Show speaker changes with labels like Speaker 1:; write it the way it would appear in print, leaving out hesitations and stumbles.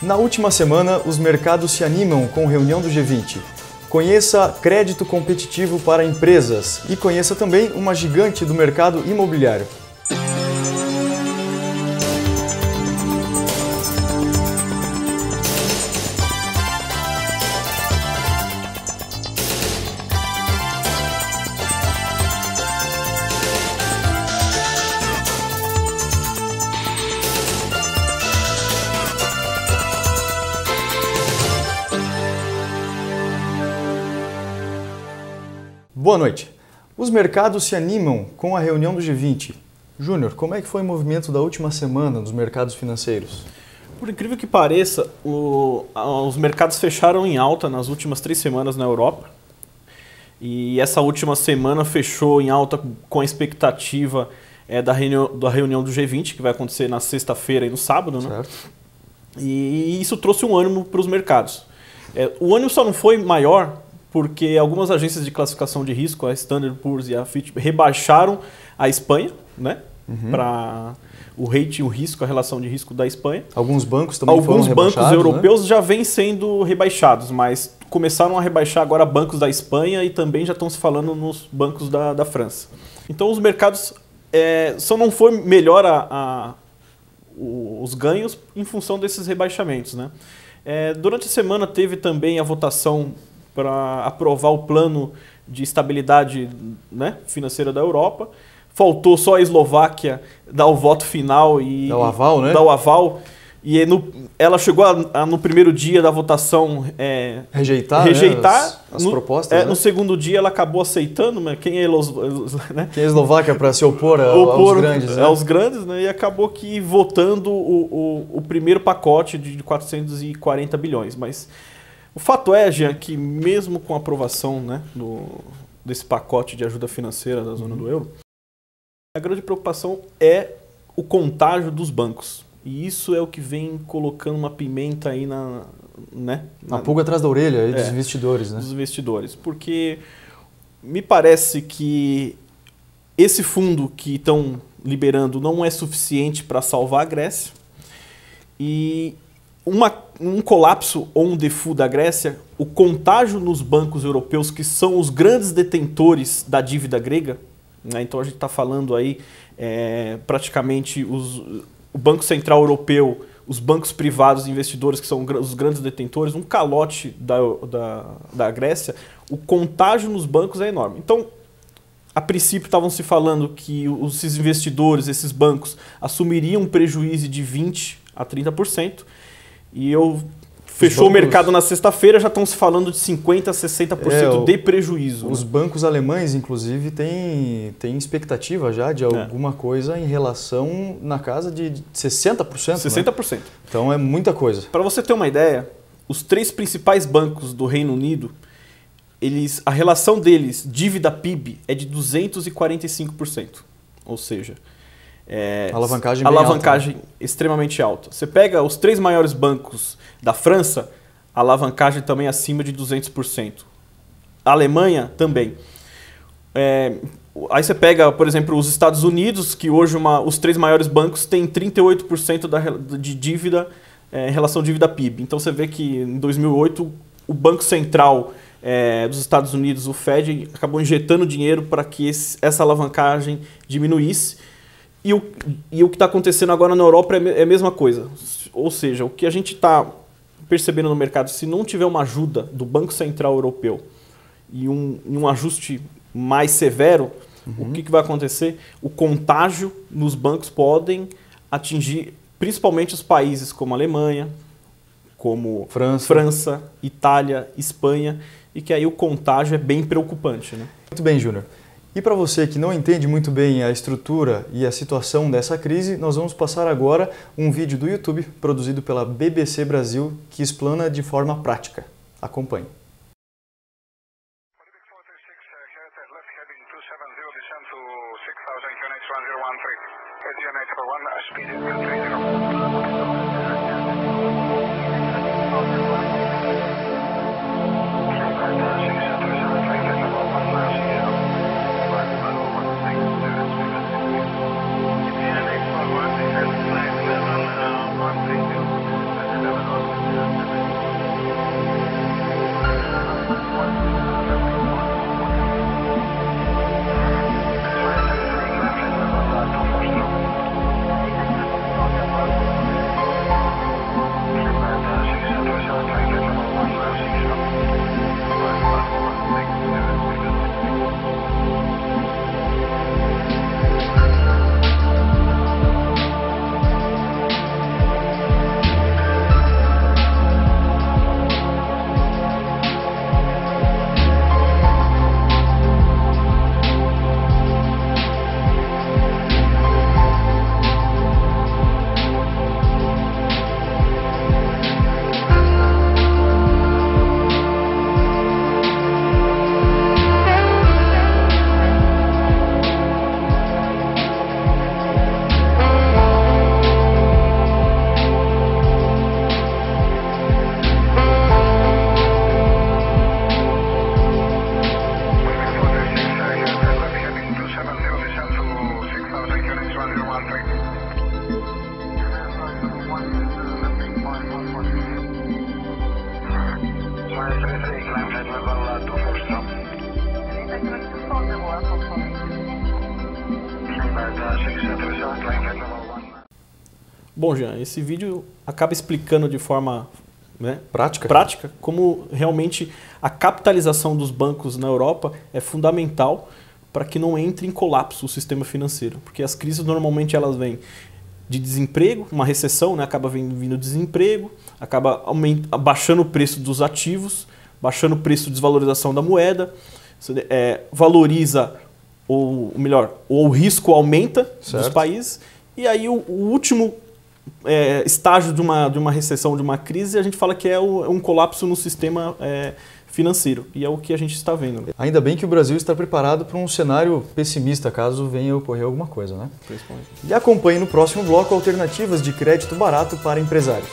Speaker 1: Na última semana, os mercados se animam com a reunião do G20. Conheça crédito competitivo para empresas e conheça também uma gigante do mercado imobiliário. Boa noite. Os mercados se animam com a reunião do G20. Júnior, como é que foi o movimento da última semana dos mercados financeiros?
Speaker 2: Por incrível que pareça, os mercados fecharam em alta nas últimas 3 semanas na Europa. E essa última semana fechou em alta com a expectativa da reunião do G20, que vai acontecer na sexta-feira e no sábado, né?
Speaker 1: Certo.
Speaker 2: E isso trouxe um ânimo para os mercados. O ânimo só não foi maior porque algumas agências de classificação de risco, a Standard & Poor's e a Fitch, rebaixaram a Espanha, né? Para o rating, o risco, a relação de risco da Espanha.
Speaker 1: Alguns bancos também foram rebaixados.
Speaker 2: Alguns bancos europeus, né, já vêm sendo rebaixados, mas começaram a rebaixar agora bancos da Espanha e também já estão se falando nos bancos da França. Então os mercados só não foi melhor os ganhos em função desses rebaixamentos, né? Durante a semana teve também a votação para aprovar o plano de estabilidade, né, financeira da Europa. Faltou só a Eslováquia dar o voto final e
Speaker 1: dar o aval, né?
Speaker 2: Dar o aval. E ela chegou no primeiro dia da votação
Speaker 1: rejeitar né, as propostas.
Speaker 2: No segundo dia ela acabou aceitando, mas quem é
Speaker 1: né? Quem é a Eslováquia para se opor aos grandes? Né?
Speaker 2: Aos grandes, né? E acabou que votando o primeiro pacote de 440 bilhões. Mas o fato é, Jean, que mesmo com a aprovação, né, desse pacote de ajuda financeira da zona do euro, a grande preocupação é o contágio dos bancos. E isso é o que vem colocando uma pimenta aí na
Speaker 1: pulga atrás da orelha aí dos investidores, né?
Speaker 2: Dos investidores. Porque me parece que esse fundo que estão liberando não é suficiente para salvar a Grécia. E um colapso ou um default da Grécia, o contágio nos bancos europeus, que são os grandes detentores da dívida grega, né? Então a gente está falando aí praticamente o Banco Central Europeu, os bancos privados investidores, que são os grandes detentores, um calote da Grécia, o contágio nos bancos é enorme. Então, a princípio estavam se falando que esses investidores, esses bancos, assumiriam um prejuízo de 20% a 30%, e fechou o mercado na sexta-feira, já estão se falando de 50% a 60% de prejuízo.
Speaker 1: Os bancos alemães, inclusive, têm expectativa já de alguma coisa em relação na casa de 60%.
Speaker 2: 60%.
Speaker 1: Né? Então é muita coisa.
Speaker 2: Para você ter uma ideia, os 3 principais bancos do Reino Unido, a relação deles, dívida PIB, é de 245%. Ou seja,
Speaker 1: alavancagem
Speaker 2: alta, né? Extremamente alta. Você pega os 3 maiores bancos da França, a alavancagem também é acima de 200%. A Alemanha também. Aí você pega, por exemplo, os Estados Unidos, que hoje os 3 maiores bancos têm 38% de dívida em relação à dívida PIB. Então você vê que em 2008 o Banco Central dos Estados Unidos, o Fed, acabou injetando dinheiro para que essa alavancagem diminuísse. E o que está acontecendo agora na Europa é a mesma coisa. Ou seja, o que a gente está percebendo no mercado, se não tiver uma ajuda do Banco Central Europeu e um ajuste mais severo, o que vai acontecer? O contágio nos bancos podem atingir principalmente os países como a Alemanha, como França, Itália, Espanha, e que aí o contágio é bem preocupante, né?
Speaker 1: Muito bem, Júnior. E para você que não entende muito bem a estrutura e a situação dessa crise, nós vamos passar agora um vídeo do YouTube produzido pela BBC Brasil que explana de forma prática. Acompanhe.
Speaker 2: Bom, Jean, esse vídeo acaba explicando de forma, né,
Speaker 1: prática
Speaker 2: como realmente a capitalização dos bancos na Europa é fundamental para que não entre em colapso o sistema financeiro. Porque as crises normalmente elas vêm de desemprego, uma recessão, né, acaba vindo desemprego, acaba baixando o preço dos ativos, baixando o preço de desvalorização da moeda, valoriza, ou melhor, o risco aumenta dos países, e aí o último estágio de uma recessão, de uma crise, a gente fala que é um colapso no sistema financeiro, e é o que a gente está vendo.
Speaker 1: Ainda bem que o Brasil está preparado para um cenário pessimista, caso venha a ocorrer alguma coisa, né?
Speaker 2: Principalmente.
Speaker 1: E acompanhe no próximo bloco alternativas de crédito barato para empresários.